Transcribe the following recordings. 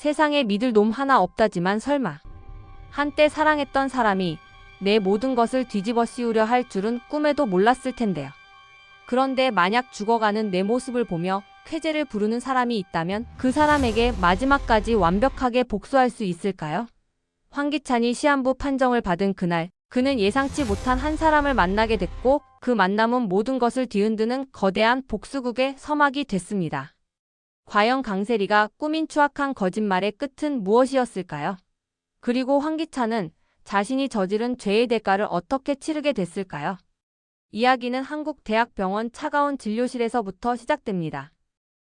세상에 믿을 놈 하나 없다지만 설마. 한때 사랑했던 사람이 내 모든 것을 뒤집어 씌우려 할 줄은 꿈에도 몰랐을 텐데요. 그런데 만약 죽어가는 내 모습을 보며 쾌재를 부르는 사람이 있다면 그 사람에게 마지막까지 완벽하게 복수할 수 있을까요? 황기찬이 시한부 판정을 받은 그날, 그는 예상치 못한 한 사람을 만나게 됐고 그 만남은 모든 것을 뒤흔드는 거대한 복수극의 서막이 됐습니다. 과연 강세리가 꾸민 추악한 거짓말의 끝은 무엇이었을까요? 그리고 황기찬은 자신이 저지른 죄의 대가를 어떻게 치르게 됐을까요? 이야기는 한국대학병원 차가운 진료실에서부터 시작됩니다.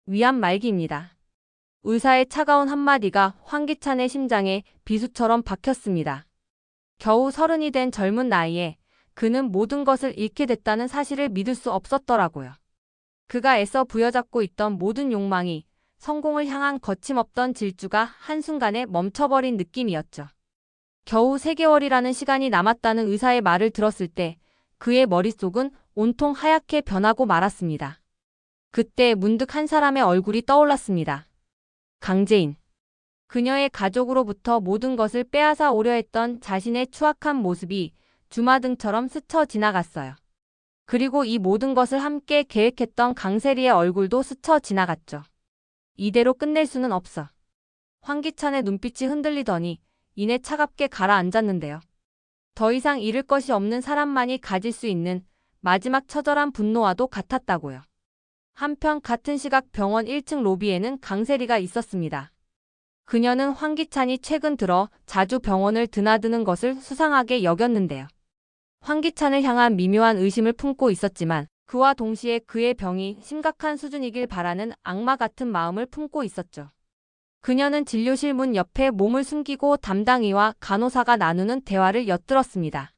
위암 말기입니다. 의사의 차가운 한마디가 황기찬의 심장에 비수처럼 박혔습니다. 겨우 30이 된 젊은 나이에 그는 모든 것을 잃게 됐다는 사실을 믿을 수 없었더라고요. 그가 애써 부여잡고 있던 모든 욕망이, 성공을 향한 거침없던 질주가 한순간에 멈춰버린 느낌이었죠. 겨우 3개월이라는 시간이 남았다는 의사의 말을 들었을 때 그의 머릿속은 온통 하얗게 변하고 말았습니다. 그때 문득 한 사람의 얼굴이 떠올랐습니다. 강재인. 그녀의 가족으로부터 모든 것을 빼앗아 오려 했던 자신의 추악한 모습이 주마등처럼 스쳐 지나갔어요. 그리고 이 모든 것을 함께 계획했던 강세리의 얼굴도 스쳐 지나갔죠. 이대로 끝낼 수는 없어. 황기찬의 눈빛이 흔들리더니 이내 차갑게 가라앉았는데요. 더 이상 잃을 것이 없는 사람만이 가질 수 있는 마지막 처절한 분노와도 같았다고요. 한편 같은 시각 병원 1층 로비에는 강세리가 있었습니다. 그녀는 황기찬이 최근 들어 자주 병원을 드나드는 것을 수상하게 여겼는데요. 황기찬을 향한 미묘한 의심을 품고 있었지만 그와 동시에 그의 병이 심각한 수준이길 바라는 악마 같은 마음을 품고 있었죠. 그녀는 진료실 문 옆에 몸을 숨기고 담당의와 간호사가 나누는 대화를 엿들었습니다.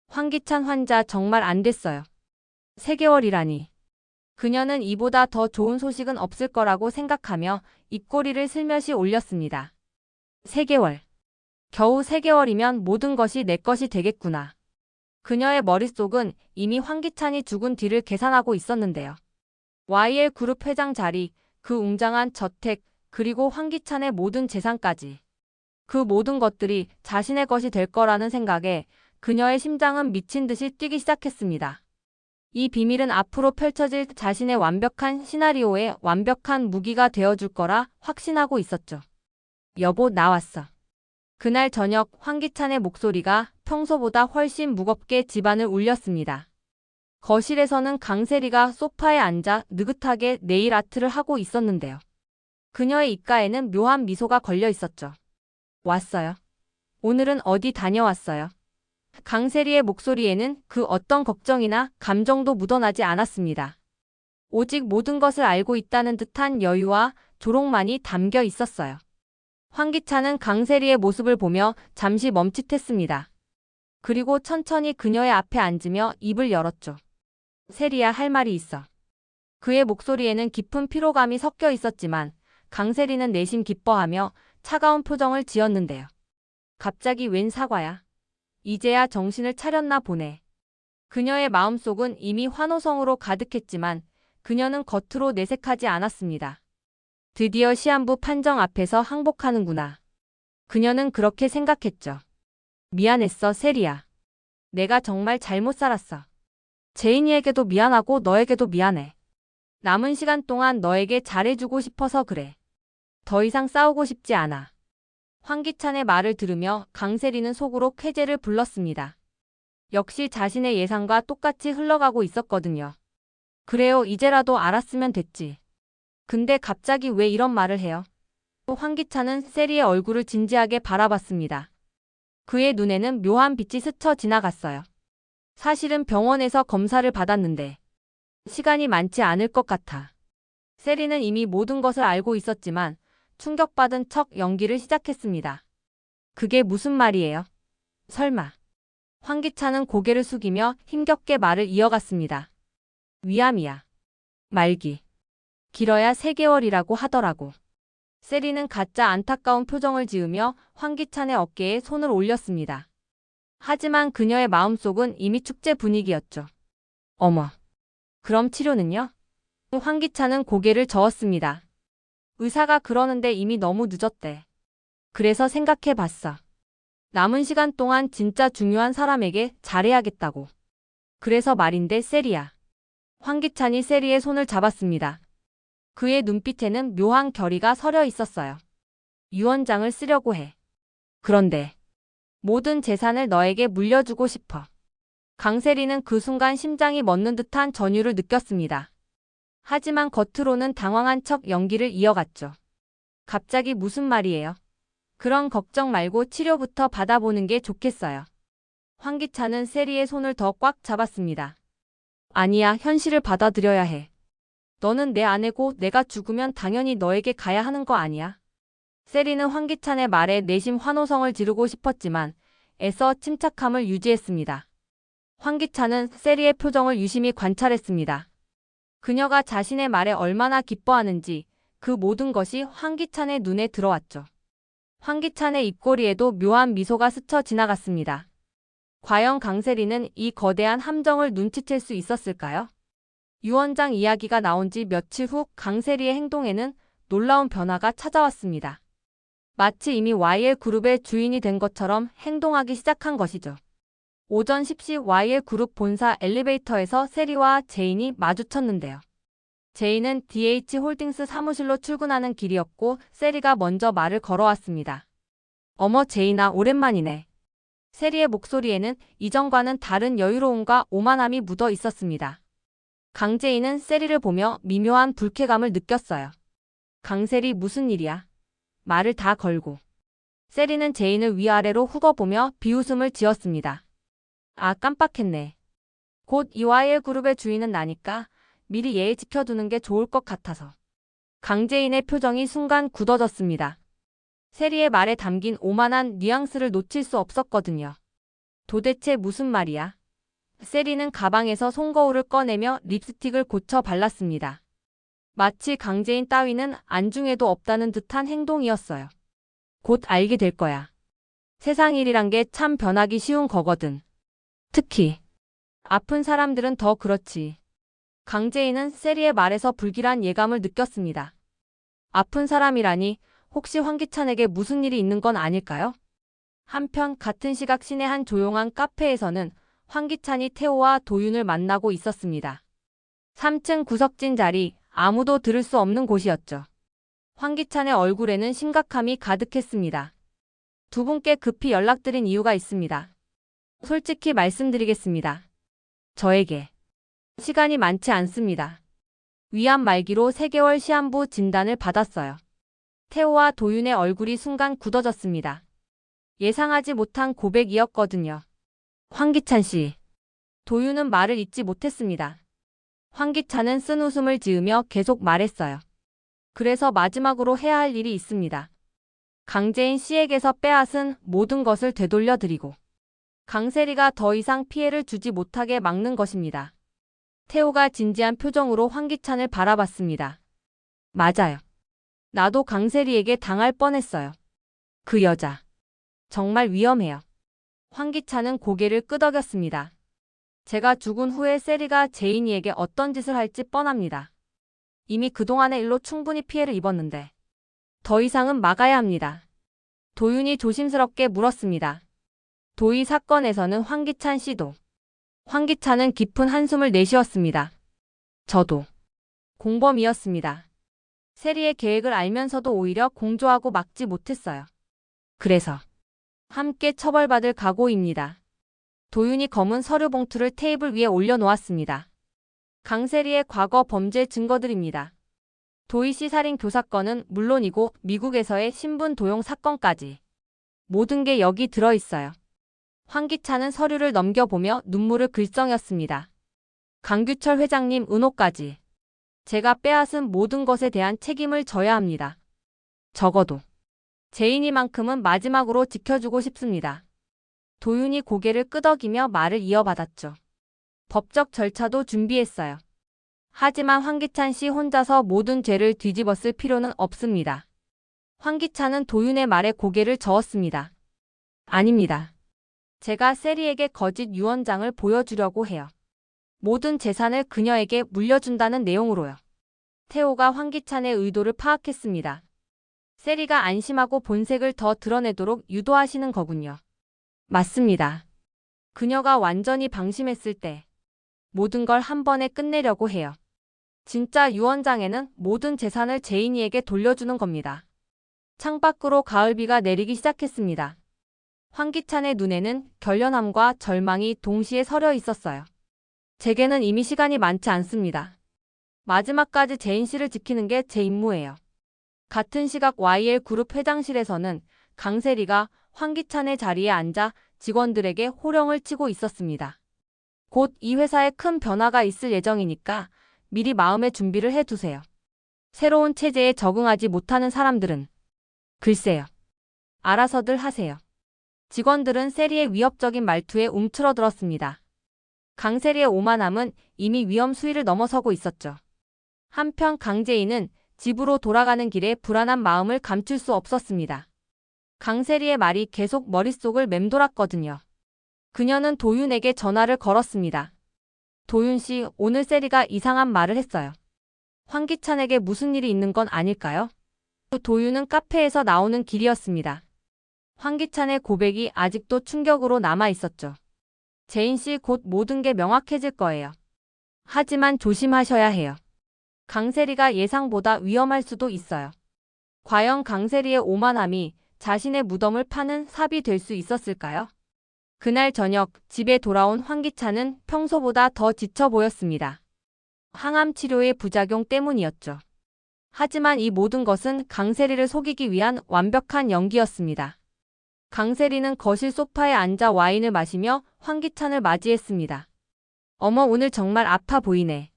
황기찬 환자 정말 안 됐어요. 3개월이라니. 그녀는 이보다 더 좋은 소식은 없을 거라고 생각하며 입꼬리를 슬며시 올렸습니다. 3개월. 겨우 3개월이면 모든 것이 내 것이 되겠구나. 그녀의 머릿속은 이미 황기찬이 죽은 뒤를 계산하고 있었는데요. YL그룹 회장 자리, 그 웅장한 저택, 그리고 황기찬의 모든 재산까지. 그 모든 것들이 자신의 것이 될 거라는 생각에 그녀의 심장은 미친 듯이 뛰기 시작했습니다. 이 비밀은 앞으로 펼쳐질 자신의 완벽한 시나리오의 완벽한 무기가 되어줄 거라 확신하고 있었죠. 여보, 나왔어. 그날 저녁 황기찬의 목소리가 평소보다 훨씬 무겁게 집안을 울렸습니다. 거실에서는 강세리가 소파에 앉아 느긋하게 네일 아트를 하고 있었는데요. 그녀의 입가에는 묘한 미소가 걸려 있었죠. 왔어요. 오늘은 어디 다녀왔어요? 강세리의 목소리에는 그 어떤 걱정이나 감정도 묻어나지 않았습니다. 오직 모든 것을 알고 있다는 듯한 여유와 조롱만이 담겨 있었어요. 황기찬은 강세리의 모습을 보며 잠시 멈칫했습니다. 그리고 천천히 그녀의 앞에 앉으며 입을 열었죠. 세리야, 할 말이 있어. 그의 목소리에는 깊은 피로감이 섞여 있었지만 강세리는 내심 기뻐하며 차가운 표정을 지었는데요. 갑자기 웬 사과야? 이제야 정신을 차렸나 보네. 그녀의 마음속은 이미 환호성으로 가득했지만 그녀는 겉으로 내색하지 않았습니다. 드디어 시한부 판정 앞에서 항복하는구나. 그녀는 그렇게 생각했죠. 미안했어, 세리야. 내가 정말 잘못 살았어. 제인이에게도 미안하고 너에게도 미안해. 남은 시간 동안 너에게 잘해주고 싶어서 그래. 더 이상 싸우고 싶지 않아. 황기찬의 말을 들으며 강세리는 속으로 쾌재를 불렀습니다. 역시 자신의 예상과 똑같이 흘러가고 있었거든요. 그래요, 이제라도 알았으면 됐지. 근데 갑자기 왜 이런 말을 해요? 황기찬은 세리의 얼굴을 진지하게 바라봤습니다. 그의 눈에는 묘한 빛이 스쳐 지나갔어요. 사실은 병원에서 검사를 받았는데 시간이 많지 않을 것 같아. 세리는 이미 모든 것을 알고 있었지만 충격받은 척 연기를 시작했습니다. 그게 무슨 말이에요? 설마. 황기찬은 고개를 숙이며 힘겹게 말을 이어갔습니다. 위암이야. 말기. 길어야 3개월이라고 하더라고. 세리는 가짜 안타까운 표정을 지으며 황기찬의 어깨에 손을 올렸습니다. 하지만 그녀의 마음속은 이미 축제 분위기였죠. 어머. 그럼 치료는요? 황기찬은 고개를 저었습니다. 의사가 그러는데 이미 너무 늦었대. 그래서 생각해 봤어. 남은 시간 동안 진짜 중요한 사람에게 잘해야겠다고. 그래서 말인데 세리야. 황기찬이 세리의 손을 잡았습니다. 그의 눈빛에는 묘한 결의가 서려 있었어요. 유언장을 쓰려고 해. 그런데 모든 재산을 너에게 물려주고 싶어. 강세리는 그 순간 심장이 멎는 듯한 전율을 느꼈습니다. 하지만 겉으로는 당황한 척 연기를 이어갔죠. 갑자기 무슨 말이에요? 그런 걱정 말고 치료부터 받아보는 게 좋겠어요. 황기찬은 세리의 손을 더 꽉 잡았습니다. 아니야, 현실을 받아들여야 해. 너는 내 아내고 내가 죽으면 당연히 너에게 가야 하는 거 아니야? 세리는 황기찬의 말에 내심 환호성을 지르고 싶었지만 애써 침착함을 유지했습니다. 황기찬은 세리의 표정을 유심히 관찰했습니다. 그녀가 자신의 말에 얼마나 기뻐하는지 그 모든 것이 황기찬의 눈에 들어왔죠. 황기찬의 입꼬리에도 묘한 미소가 스쳐 지나갔습니다. 과연 강세리는 이 거대한 함정을 눈치챌 수 있었을까요? 유언장 이야기가 나온 지 며칠 후 강세리의 행동에는 놀라운 변화가 찾아왔습니다. 마치 이미 YL그룹의 주인이 된 것처럼 행동하기 시작한 것이죠. 오전 10시 YL그룹 본사 엘리베이터에서 세리와 제인이 마주쳤는데요. 제인은 DH홀딩스 사무실로 출근하는 길이었고 세리가 먼저 말을 걸어왔습니다. 어머 제인아, 오랜만이네. 세리의 목소리에는 이전과는 다른 여유로움과 오만함이 묻어 있었습니다. 강제인은 세리를 보며 미묘한 불쾌감을 느꼈어요. 강세리, 무슨 일이야? 말을 다 걸고. 세리는 제인을 위아래로 훑어보며 비웃음을 지었습니다. 아, 깜빡했네. 곧 EYL그룹의 주인은 나니까 미리 예의 지켜두는 게 좋을 것 같아서. 강제인의 표정이 순간 굳어졌습니다. 세리의 말에 담긴 오만한 뉘앙스를 놓칠 수 없었거든요. 도대체 무슨 말이야? 세리는 가방에서 손거울을 꺼내며 립스틱을 고쳐 발랐습니다. 마치 강제인 따위는 안중에도 없다는 듯한 행동이었어요. 곧 알게 될 거야. 세상 일이란 게 참 변하기 쉬운 거거든. 특히 아픈 사람들은 더 그렇지. 강제인은 세리의 말에서 불길한 예감을 느꼈습니다. 아픈 사람이라니 혹시 황기찬에게 무슨 일이 있는 건 아닐까요? 한편 같은 시각 시내 한 조용한 카페에서는 황기찬이 태호와 도윤을 만나고 있었습니다. 3층 구석진 자리, 아무도 들을 수 없는 곳이었죠. 황기찬의 얼굴에는 심각함이 가득했습니다. 두 분께 급히 연락드린 이유가 있습니다. 솔직히 말씀드리겠습니다. 저에게 시간이 많지 않습니다. 위암 말기로 3개월 시한부 진단을 받았어요. 태호와 도윤의 얼굴이 순간 굳어졌습니다. 예상하지 못한 고백이었거든요. 황기찬 씨. 도윤은 말을 잇지 못했습니다. 황기찬은 쓴 웃음을 지으며 계속 말했어요. 그래서 마지막으로 해야 할 일이 있습니다. 강재인 씨에게서 빼앗은 모든 것을 되돌려드리고 강세리가 더 이상 피해를 주지 못하게 막는 것입니다. 태호가 진지한 표정으로 황기찬을 바라봤습니다. 맞아요. 나도 강세리에게 당할 뻔했어요. 그 여자. 정말 위험해요. 황기찬은 고개를 끄덕였습니다. 제가 죽은 후에 세리가 제인이에게 어떤 짓을 할지 뻔합니다. 이미 그동안의 일로 충분히 피해를 입었는데 더 이상은 막아야 합니다. 도윤이 조심스럽게 물었습니다. 도의 사건에서는 황기찬 씨도. 황기찬은 깊은 한숨을 내쉬었습니다. 저도 공범이었습니다. 세리의 계획을 알면서도 오히려 공조하고 막지 못했어요. 그래서 함께 처벌받을 각오입니다. 도윤이 검은 서류 봉투를 테이블 위에 올려놓았습니다. 강세리의 과거 범죄 증거들입니다. 도희 씨 살인 교사건은 물론이고 미국에서의 신분 도용 사건까지 모든 게 여기 들어있어요. 황기찬은 서류를 넘겨보며 눈물을 글썽였습니다. 강규철 회장님 은호까지. 제가 빼앗은 모든 것에 대한 책임을 져야 합니다. 적어도 제인이만큼은 마지막으로 지켜주고 싶습니다. 도윤이 고개를 끄덕이며 말을 이어받았죠. 법적 절차도 준비했어요. 하지만 황기찬 씨 혼자서 모든 죄를 뒤집었을 필요는 없습니다. 황기찬은 도윤의 말에 고개를 저었습니다. 아닙니다. 제가 세리에게 거짓 유언장을 보여주려고 해요. 모든 재산을 그녀에게 물려준다는 내용으로요. 태호가 황기찬의 의도를 파악했습니다. 세리가 안심하고 본색을 더 드러내도록 유도하시는 거군요. 맞습니다. 그녀가 완전히 방심했을 때 모든 걸 한 번에 끝내려고 해요. 진짜 유언장에는 모든 재산을 제인이에게 돌려주는 겁니다. 창밖으로 가을비가 내리기 시작했습니다. 황기찬의 눈에는 결연함과 절망이 동시에 서려 있었어요. 제게는 이미 시간이 많지 않습니다. 마지막까지 제인 씨를 지키는 게 제 임무예요. 같은 시각 YL 그룹 회장실에서는 강세리가 황기찬의 자리에 앉아 직원들에게 호령을 치고 있었습니다. 곧 이 회사에 큰 변화가 있을 예정이니까 미리 마음의 준비를 해두세요. 새로운 체제에 적응하지 못하는 사람들은 글쎄요. 알아서들 하세요. 직원들은 세리의 위협적인 말투에 움츠러들었습니다. 강세리의 오만함은 이미 위험 수위를 넘어서고 있었죠. 한편 강재인은 집으로 돌아가는 길에 불안한 마음을 감출 수 없었습니다. 강세리의 말이 계속 머릿속을 맴돌았거든요. 그녀는 도윤에게 전화를 걸었습니다. 도윤 씨, 오늘 세리가 이상한 말을 했어요. 황기찬에게 무슨 일이 있는 건 아닐까요? 도윤은 카페에서 나오는 길이었습니다. 황기찬의 고백이 아직도 충격으로 남아 있었죠. 제인 씨, 곧 모든 게 명확해질 거예요. 하지만 조심하셔야 해요. 강세리가 예상보다 위험할 수도 있어요. 과연 강세리의 오만함이 자신의 무덤을 파는 삽이 될 수 있었을까요? 그날 저녁 집에 돌아온 황기찬은 평소보다 더 지쳐 보였습니다. 항암 치료의 부작용 때문이었죠. 하지만 이 모든 것은 강세리를 속이기 위한 완벽한 연기였습니다. 강세리는 거실 소파에 앉아 와인을 마시며 황기찬을 맞이했습니다. 어머, 오늘 정말 아파 보이네.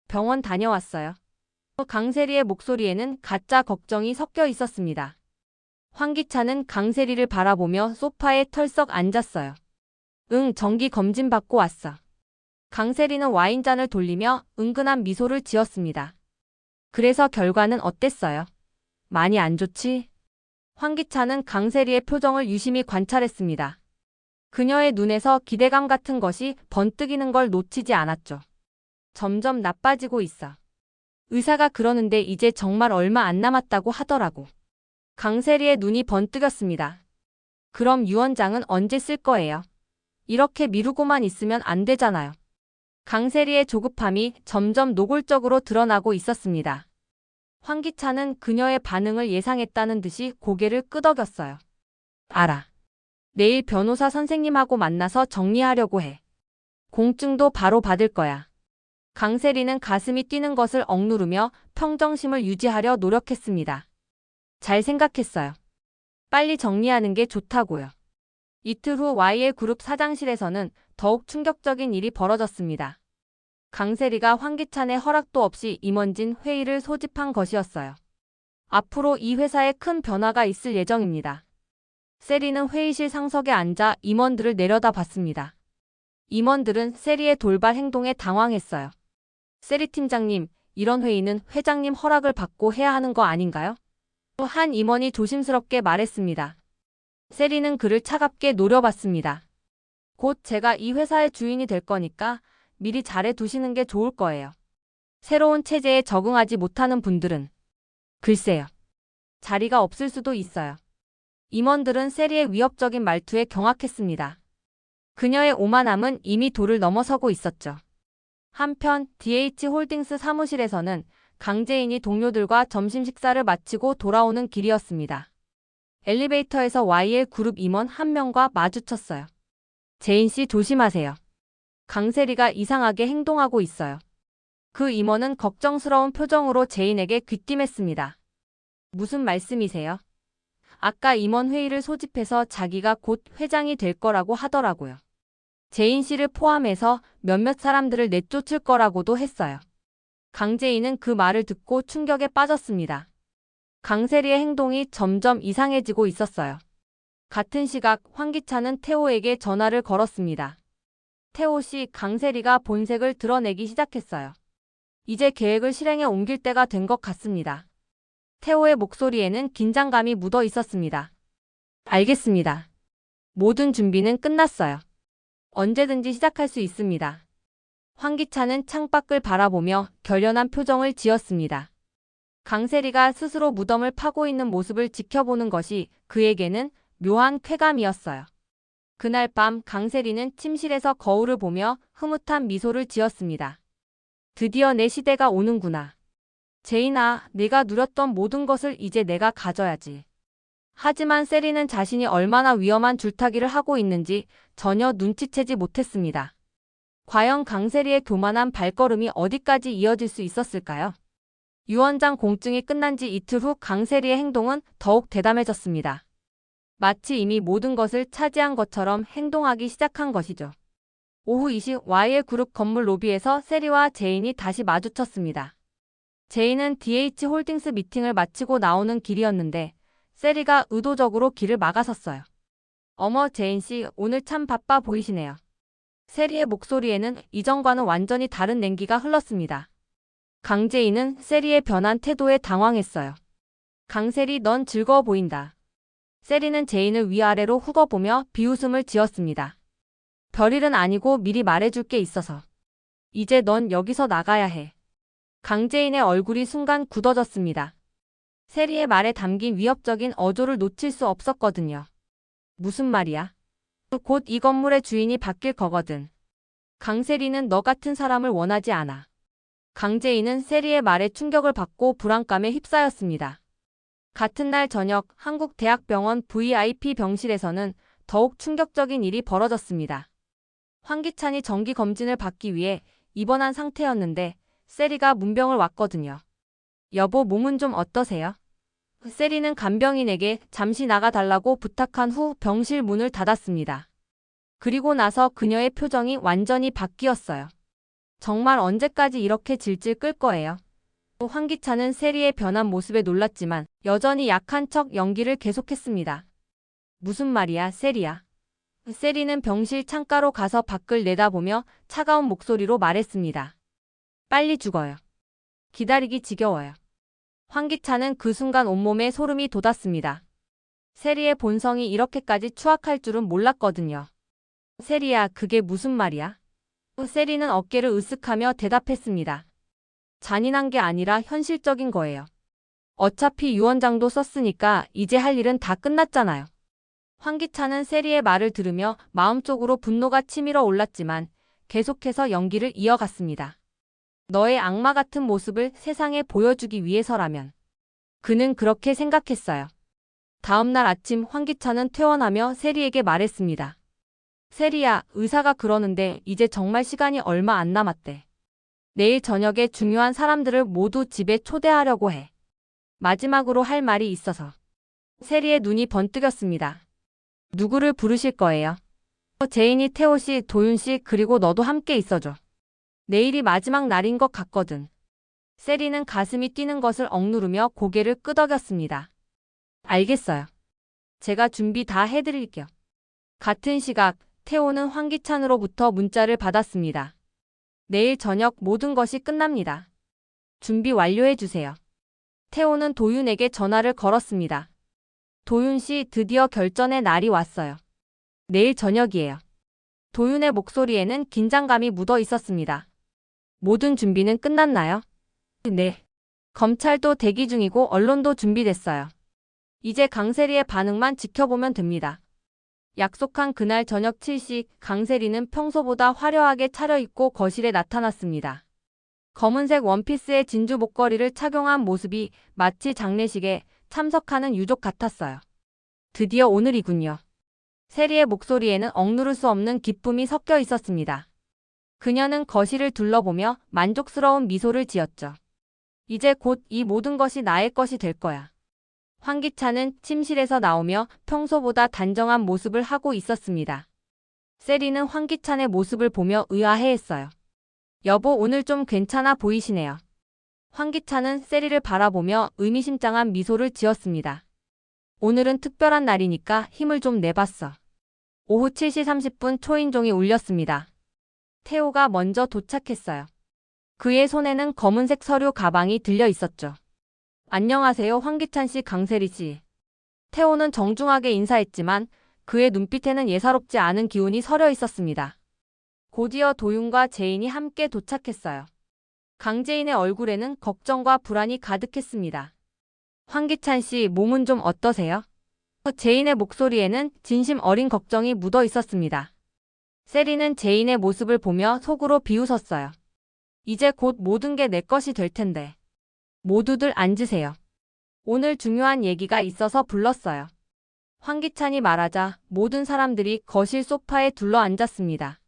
병원 다녀왔어요. 강세리의 목소리에는 가짜 걱정이 섞여 있었습니다. 황기찬은 강세리를 바라보며 소파에 털썩 앉았어요. 응, 정기 검진 받고 왔어. 강세리는 와인잔을 돌리며 은근한 미소를 지었습니다. 그래서 결과는 어땠어요? 많이 안 좋지? 황기찬은 강세리의 표정을 유심히 관찰했습니다. 그녀의 눈에서 기대감 같은 것이 번뜩이는 걸 놓치지 않았죠. 점점 나빠지고 있어. 의사가 그러는데 이제 정말 얼마 안 남았다고 하더라고. 강세리의 눈이 번뜩였습니다. 그럼 유언장은 언제 쓸 거예요? 이렇게 미루고만 있으면 안 되잖아요. 강세리의 조급함이 점점 노골적으로 드러나고 있었습니다. 황기찬은 그녀의 반응을 예상했다는 듯이 고개를 끄덕였어요. 알아. 내일 변호사 선생님하고 만나서 정리하려고 해. 공증도 바로 받을 거야. 강세리는 가슴이 뛰는 것을 억누르며 평정심을 유지하려 노력했습니다. 잘 생각했어요. 빨리 정리하는 게 좋다고요. 이틀 후 YL 그룹 사장실에서는 더욱 충격적인 일이 벌어졌습니다. 강세리가 황기찬의 허락도 없이 임원진 회의를 소집한 것이었어요. 앞으로 이 회사에 큰 변화가 있을 예정입니다. 세리는 회의실 상석에 앉아 임원들을 내려다봤습니다. 임원들은 세리의 돌발 행동에 당황했어요. 세리 팀장님, 이런 회의는 회장님 허락을 받고 해야 하는 거 아닌가요? 한 임원이 조심스럽게 말했습니다. 세리는 그를 차갑게 노려봤습니다. 곧 제가 이 회사의 주인이 될 거니까 미리 잘해 두시는 게 좋을 거예요. 새로운 체제에 적응하지 못하는 분들은 글쎄요. 자리가 없을 수도 있어요. 임원들은 세리의 위협적인 말투에 경악했습니다. 그녀의 오만함은 이미 도를 넘어서고 있었죠. 한편 DH홀딩스 사무실에서는 강재인이 동료들과 점심 식사를 마치고 돌아오는 길이었습니다. 엘리베이터에서 YL 그룹 임원 한 명과 마주쳤어요. 제인 씨, 조심하세요. 강세리가 이상하게 행동하고 있어요. 그 임원은 걱정스러운 표정으로 제인에게 귀띔했습니다. 무슨 말씀이세요? 아까 임원 회의를 소집해서 자기가 곧 회장이 될 거라고 하더라고요. 제인 씨를 포함해서 몇몇 사람들을 내쫓을 거라고도 했어요. 강재인은 그 말을 듣고 충격에 빠졌습니다. 강세리의 행동이 점점 이상해지고 있었어요. 같은 시각 황기찬은 태호에게 전화를 걸었습니다. 태호 씨, 강세리가 본색을 드러내기 시작했어요. 이제 계획을 실행에 옮길 때가 된 것 같습니다. 태호의 목소리에는 긴장감이 묻어 있었습니다. 알겠습니다. 모든 준비는 끝났어요. 언제든지 시작할 수 있습니다. 황기찬은 창밖을 바라보며 결연한 표정을 지었습니다. 강세리가 스스로 무덤을 파고 있는 모습을 지켜보는 것이 그에게는 묘한 쾌감이었어요. 그날 밤 강세리는 침실에서 거울을 보며 흐뭇한 미소를 지었습니다. 드디어 내 시대가 오는구나. 제인아, 내가 누렸던 모든 것을 이제 내가 가져야지. 하지만 세리는 자신이 얼마나 위험한 줄타기를 하고 있는지 전혀 눈치채지 못했습니다. 과연 강세리의 교만한 발걸음이 어디까지 이어질 수 있었을까요? 유언장 공증이 끝난 지 이틀 후 강세리의 행동은 더욱 대담해졌습니다. 마치 이미 모든 것을 차지한 것처럼 행동하기 시작한 것이죠. 오후 2시 YL그룹 건물 로비에서 세리와 제인이 다시 마주쳤습니다. 제인은 DH홀딩스 미팅을 마치고 나오는 길이었는데 세리가 의도적으로 길을 막아섰어요. 어머 제인씨, 오늘 참 바빠 보이시네요. 세리의 목소리에는 이전과는 완전히 다른 냉기가 흘렀습니다. 강제인은 세리의 변한 태도에 당황했어요. 강세리, 넌 즐거워 보인다. 세리는 제인을 위아래로 훅어보며 비웃음을 지었습니다. 별일은 아니고 미리 말해줄 게 있어서. 이제 넌 여기서 나가야 해. 강제인의 얼굴이 순간 굳어졌습니다. 세리의 말에 담긴 위협적인 어조를 놓칠 수 없었거든요. 무슨 말이야? 곧 이 건물의 주인이 바뀔 거거든. 강세리는 너 같은 사람을 원하지 않아. 강제인은 세리의 말에 충격을 받고 불안감에 휩싸였습니다. 같은 날 저녁 한국대학병원 VIP 병실에서는 더욱 충격적인 일이 벌어졌습니다. 황기찬이 정기검진을 받기 위해 입원한 상태였는데 세리가 문병을 왔거든요. 여보, 몸은 좀 어떠세요? 세리는 간병인에게 잠시 나가달라고 부탁한 후 병실 문을 닫았습니다. 그리고 나서 그녀의 표정이 완전히 바뀌었어요. 정말 언제까지 이렇게 질질 끌 거예요? 황기찬은 세리의 변한 모습에 놀랐지만 여전히 약한 척 연기를 계속했습니다. 무슨 말이야, 세리야? 세리는 병실 창가로 가서 밖을 내다보며 차가운 목소리로 말했습니다. 빨리 죽어요. 기다리기 지겨워요. 황기찬은 그 순간 온몸에 소름이 돋았습니다. 세리의 본성이 이렇게까지 추악할 줄은 몰랐거든요. 세리야, 그게 무슨 말이야? 세리는 어깨를 으쓱하며 대답했습니다. 잔인한 게 아니라 현실적인 거예요. 어차피 유언장도 썼으니까 이제 할 일은 다 끝났잖아요. 황기찬은 세리의 말을 들으며 마음속으로 분노가 치밀어 올랐지만 계속해서 연기를 이어갔습니다. 너의 악마 같은 모습을 세상에 보여주기 위해서라면. 그는 그렇게 생각했어요. 다음 날 아침 황기찬은 퇴원하며 세리에게 말했습니다. 세리야, 의사가 그러는데 이제 정말 시간이 얼마 안 남았대. 내일 저녁에 중요한 사람들을 모두 집에 초대하려고 해. 마지막으로 할 말이 있어서. 세리의 눈이 번뜩였습니다. 누구를 부르실 거예요? 제인이, 태호 씨, 도윤 씨, 그리고 너도 함께 있어줘. 내일이 마지막 날인 것 같거든. 세리는 가슴이 뛰는 것을 억누르며 고개를 끄덕였습니다. 알겠어요. 제가 준비 다 해드릴게요. 같은 시각 태호는 황기찬으로부터 문자를 받았습니다. 내일 저녁 모든 것이 끝납니다. 준비 완료해주세요. 태호는 도윤에게 전화를 걸었습니다. 도윤 씨, 드디어 결전의 날이 왔어요. 내일 저녁이에요. 도윤의 목소리에는 긴장감이 묻어 있었습니다. 모든 준비는 끝났나요? 네. 검찰도 대기 중이고 언론도 준비됐어요. 이제 강세리의 반응만 지켜보면 됩니다. 약속한 그날 저녁 7시 강세리는 평소보다 화려하게 차려입고 거실에 나타났습니다. 검은색 원피스에 진주 목걸이를 착용한 모습이 마치 장례식에 참석하는 유족 같았어요. 드디어 오늘이군요. 세리의 목소리에는 억누를 수 없는 기쁨이 섞여 있었습니다. 그녀는 거실을 둘러보며 만족스러운 미소를 지었죠. 이제 곧 이 모든 것이 나의 것이 될 거야. 황기찬은 침실에서 나오며 평소보다 단정한 모습을 하고 있었습니다. 세리는 황기찬의 모습을 보며 의아해했어요. 여보, 오늘 좀 괜찮아 보이시네요. 황기찬은 세리를 바라보며 의미심장한 미소를 지었습니다. 오늘은 특별한 날이니까 힘을 좀 내봤어. 오후 7시 30분 초인종이 울렸습니다. 태호가 먼저 도착했어요. 그의 손에는 검은색 서류 가방이 들려 있었죠. 안녕하세요, 황기찬 씨, 강세리 씨. 태호는 정중하게 인사했지만 그의 눈빛에는 예사롭지 않은 기운이 서려 있었습니다. 곧이어 도윤과 제인이 함께 도착했어요. 강재인의 얼굴에는 걱정과 불안이 가득했습니다. 황기찬 씨, 몸은 좀 어떠세요? 제인의 목소리에는 진심 어린 걱정이 묻어 있었습니다. 세리는 제인의 모습을 보며 속으로 비웃었어요. 이제 곧 모든 게 내 것이 될 텐데. 모두들 앉으세요. 오늘 중요한 얘기가 있어서 불렀어요. 황기찬이 말하자 모든 사람들이 거실 소파에 둘러 앉았습니다.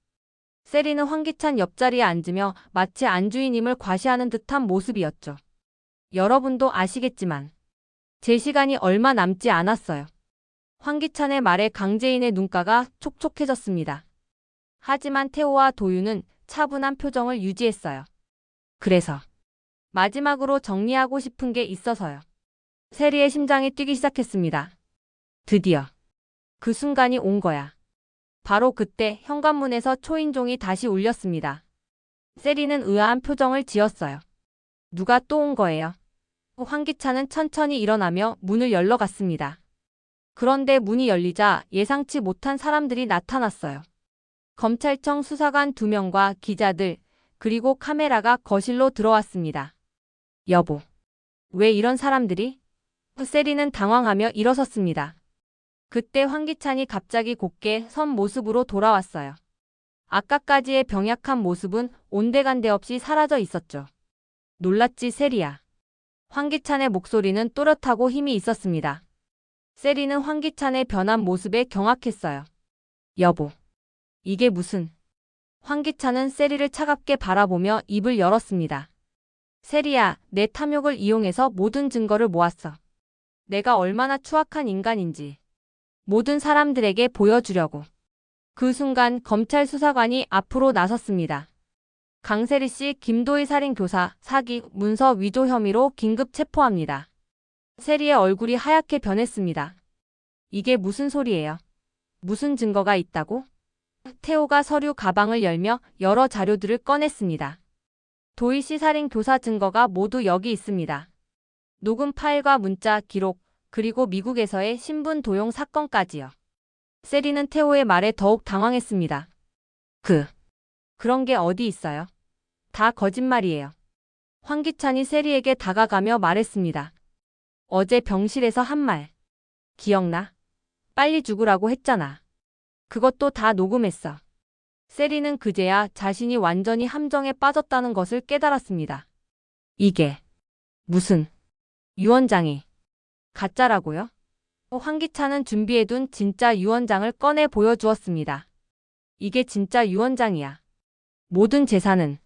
세리는 황기찬 옆자리에 앉으며 마치 안주인임을 과시하는 듯한 모습이었죠. 여러분도 아시겠지만 제 시간이 얼마 남지 않았어요. 황기찬의 말에 강재인의 눈가가 촉촉해졌습니다. 하지만 태호와 도윤은 차분한 표정을 유지했어요. 그래서 마지막으로 정리하고 싶은 게 있어서요. 세리의 심장이 뛰기 시작했습니다. 드디어 그 순간이 온 거야. 바로 그때 현관문에서 초인종이 다시 울렸습니다. 세리는 의아한 표정을 지었어요. 누가 또 온 거예요? 황기찬은 천천히 일어나며 문을 열러 갔습니다. 그런데 문이 열리자 예상치 못한 사람들이 나타났어요. 검찰청 수사관 2명과 기자들, 그리고 카메라가 거실로 들어왔습니다. 여보, 왜 이런 사람들이? 세리는 당황하며 일어섰습니다. 그때 황기찬이 갑자기 곧게 선 모습으로 돌아왔어요. 아까까지의 병약한 모습은 온데간데 없이 사라져 있었죠. 놀랐지, 세리야. 황기찬의 목소리는 또렷하고 힘이 있었습니다. 세리는 황기찬의 변한 모습에 경악했어요. 여보, 이게 무슨... 황기찬은 세리를 차갑게 바라보며 입을 열었습니다. 세리야, 내 탐욕을 이용해서 모든 증거를 모았어. 내가 얼마나 추악한 인간인지 모든 사람들에게 보여주려고. 그 순간 검찰 수사관이 앞으로 나섰습니다. 강세리 씨 김도희 살인교사 사기 문서 위조 혐의로 긴급 체포합니다. 세리의 얼굴이 하얗게 변했습니다. 이게 무슨 소리예요? 무슨 증거가 있다고? 태호가 서류 가방을 열며 여러 자료들을 꺼냈습니다. 도희 씨 살인 교사 증거가 모두 여기 있습니다. 녹음 파일과 문자, 기록, 그리고 미국에서의 신분 도용 사건까지요. 세리는 태호의 말에 더욱 당황했습니다. 그런 게 어디 있어요? 다 거짓말이에요. 황기찬이 세리에게 다가가며 말했습니다. 어제 병실에서 한 말. 기억나? 빨리 죽으라고 했잖아. 그것도 다 녹음했어. 세리는 그제야 자신이 완전히 함정에 빠졌다는 것을 깨달았습니다. 이게 무슨... 유언장이 가짜라고요? 황기찬은 준비해둔 진짜 유언장을 꺼내 보여주었습니다. 이게 진짜 유언장이야. 모든 재산은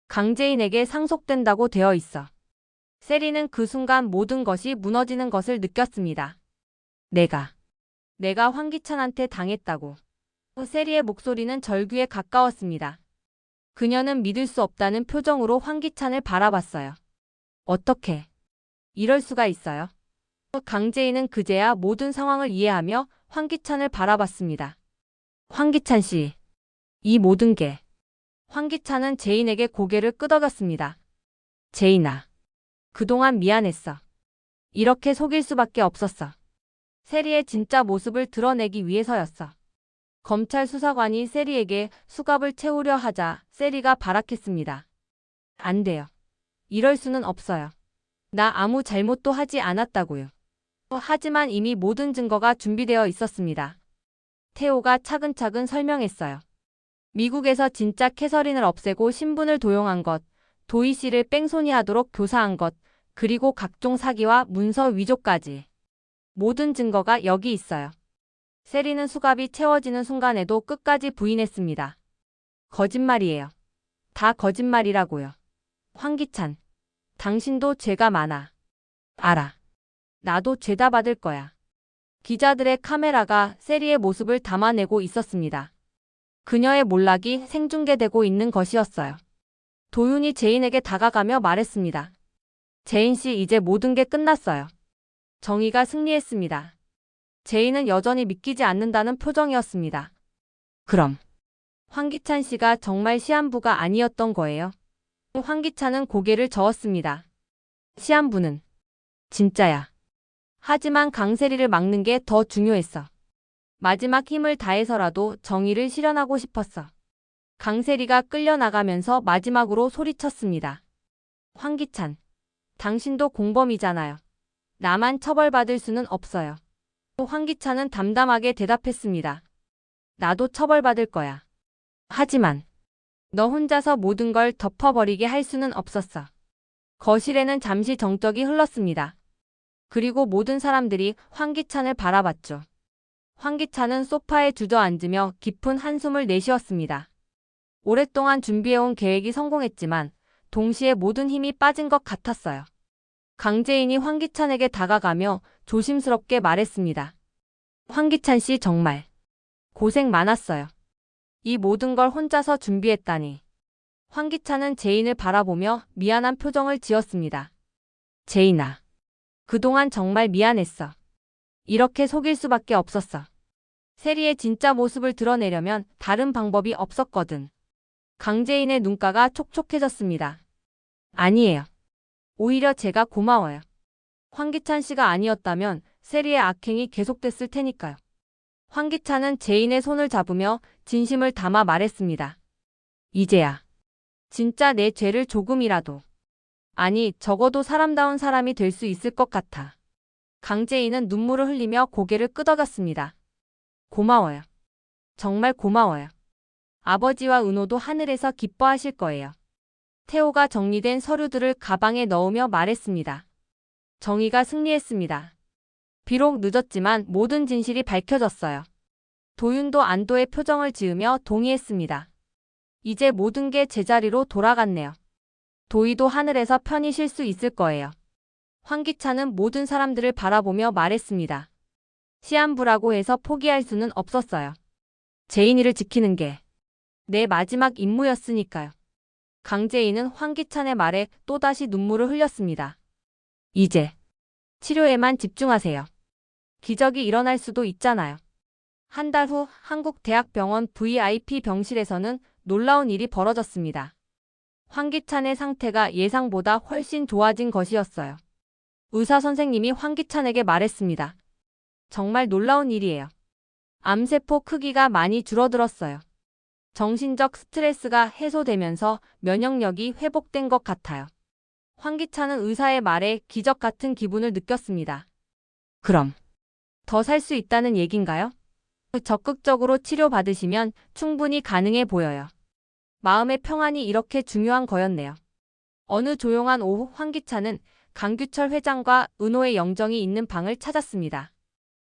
강재인에게 상속된다고 되어 있어. 세리는 그 순간 모든 것이 무너지는 것을 느꼈습니다. 내가 황기찬한테 당했다고. 세리의 목소리는 절규에 가까웠습니다. 그녀는 믿을 수 없다는 표정으로 황기찬을 바라봤어요. 어떻게 이럴 수가 있어요? 강재인은 그제야 모든 상황을 이해하며 황기찬을 바라봤습니다. 황기찬 씨, 이 모든 게... 황기찬은 제인에게 고개를 끄덕였습니다. 제인아, 그동안 미안했어. 이렇게 속일 수밖에 없었어. 세리의 진짜 모습을 드러내기 위해서였어. 검찰 수사관이 세리에게 수갑을 채우려 하자 세리가 발악했습니다. 안 돼요. 이럴 수는 없어요. 나 아무 잘못도 하지 않았다고요. 하지만 이미 모든 증거가 준비되어 있었습니다. 태호가 차근차근 설명했어요. 미국에서 진짜 캐서린을 없애고 신분을 도용한 것, 도희 씨를 뺑소니하도록 교사한 것, 그리고 각종 사기와 문서 위조까지. 모든 증거가 여기 있어요. 세리는 수갑이 채워지는 순간에도 끝까지 부인했습니다. 거짓말이에요. 다 거짓말이라고요. 황기찬, 당신도 죄가 많아. 알아. 나도 죄다 받을 거야. 기자들의 카메라가 세리의 모습을 담아내고 있었습니다. 그녀의 몰락이 생중계되고 있는 것이었어요. 도윤이 제인에게 다가가며 말했습니다. 제인 씨, 이제 모든 게 끝났어요. 정의가 승리했습니다. 제인은 여전히 믿기지 않는다는 표정이었습니다. 그럼 황기찬 씨가 정말 시한부가 아니었던 거예요? 황기찬은 고개를 저었습니다. 시한부는 진짜야. 하지만 강세리를 막는 게 더 중요했어. 마지막 힘을 다해서라도 정의를 실현하고 싶었어. 강세리가 끌려나가면서 마지막으로 소리쳤습니다. 황기찬, 당신도 공범이잖아요. 나만 처벌받을 수는 없어요. 황기찬은 담담하게 대답했습니다. 나도 처벌받을 거야. 하지만 너 혼자서 모든 걸 덮어버리게 할 수는 없었어. 거실에는 잠시 정적이 흘렀습니다. 그리고 모든 사람들이 황기찬을 바라봤죠. 황기찬은 소파에 주저앉으며 깊은 한숨을 내쉬었습니다. 오랫동안 준비해온 계획이 성공했지만 동시에 모든 힘이 빠진 것 같았어요. 강재인이 황기찬에게 다가가며 조심스럽게 말했습니다. 황기찬 씨 정말 고생 많았어요. 이 모든 걸 혼자서 준비했다니. 황기찬은 제인을 바라보며 미안한 표정을 지었습니다. 제인아, 그동안 정말 미안했어. 이렇게 속일 수밖에 없었어. 세리의 진짜 모습을 드러내려면 다른 방법이 없었거든. 강재인의 눈가가 촉촉해졌습니다. 아니에요. 오히려 제가 고마워요. 황기찬 씨가 아니었다면 세리의 악행이 계속됐을 테니까요. 황기찬은 제인의 손을 잡으며 진심을 담아 말했습니다. 이제야 진짜 내 죄를 조금이라도, 아니 적어도 사람다운 사람이 될 수 있을 것 같아. 강재인은 눈물을 흘리며 고개를 끄덕였습니다. 고마워요. 정말 고마워요. 아버지와 은호도 하늘에서 기뻐하실 거예요. 태호가 정리된 서류들을 가방에 넣으며 말했습니다. 정의가 승리했습니다. 비록 늦었지만 모든 진실이 밝혀졌어요. 도윤도 안도의 표정을 지으며 동의했습니다. 이제 모든 게 제자리로 돌아갔네요. 도희도 하늘에서 편히 쉴 수 있을 거예요. 황기찬은 모든 사람들을 바라보며 말했습니다. 시한부라고 해서 포기할 수는 없었어요. 제인이를 지키는 게 내 마지막 임무였으니까요. 강재인은 황기찬의 말에 또다시 눈물을 흘렸습니다. 이제 치료에만 집중하세요. 기적이 일어날 수도 있잖아요. 한 달 후 한국대학병원 VIP 병실에서는 놀라운 일이 벌어졌습니다. 황기찬의 상태가 예상보다 훨씬 좋아진 것이었어요. 의사 선생님이 황기찬에게 말했습니다. 정말 놀라운 일이에요. 암세포 크기가 많이 줄어들었어요. 정신적 스트레스가 해소되면서 면역력이 회복된 것 같아요. 황기찬은 의사의 말에 기적 같은 기분을 느꼈습니다. 그럼 더 살 수 있다는 얘긴가요? 적극적으로 치료받으시면 충분히 가능해 보여요. 마음의 평안이 이렇게 중요한 거였네요. 어느 조용한 오후 황기찬은 강규철 회장과 은호의 영정이 있는 방을 찾았습니다.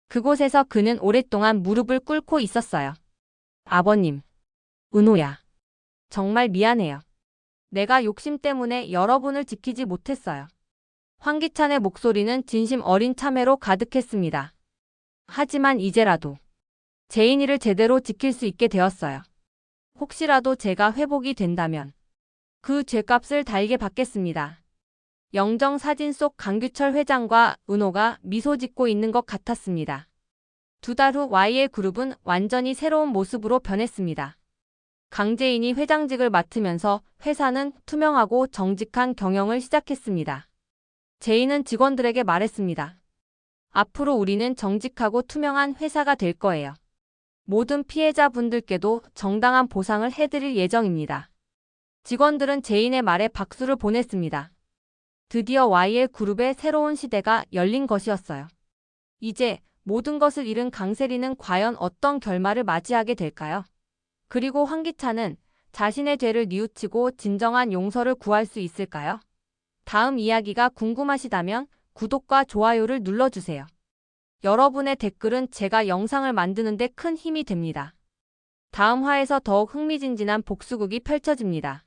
그곳에서 그는 오랫동안 무릎을 꿇고 있었어요. 아버님, 은호야. 정말 미안해요. 내가 욕심 때문에 여러분을 지키지 못했어요. 황기찬의 목소리는 진심 어린 참회로 가득했습니다. 하지만 이제라도 제인이를 제대로 지킬 수 있게 되었어요. 혹시라도 제가 회복이 된다면 그 죄값을 달게 받겠습니다. 영정 사진 속 강규철 회장과 은호가 미소 짓고 있는 것 같았습니다. 2달 후 Y의 그룹은 완전히 새로운 모습으로 변했습니다. 강재인이 회장직을 맡으면서 회사는 투명하고 정직한 경영을 시작했습니다. 제인은 직원들에게 말했습니다. 앞으로 우리는 정직하고 투명한 회사가 될 거예요. 모든 피해자분들께도 정당한 보상을 해드릴 예정입니다. 직원들은 제인의 말에 박수를 보냈습니다. 드디어 Y의 그룹의 새로운 시대가 열린 것이었어요. 이제 모든 것을 잃은 강세리는 과연 어떤 결말을 맞이하게 될까요? 그리고 황기찬은 자신의 죄를 뉘우치고 진정한 용서를 구할 수 있을까요? 다음 이야기가 궁금하시다면 구독과 좋아요를 눌러주세요. 여러분의 댓글은 제가 영상을 만드는 데 큰 힘이 됩니다. 다음 화에서 더욱 흥미진진한 복수극이 펼쳐집니다.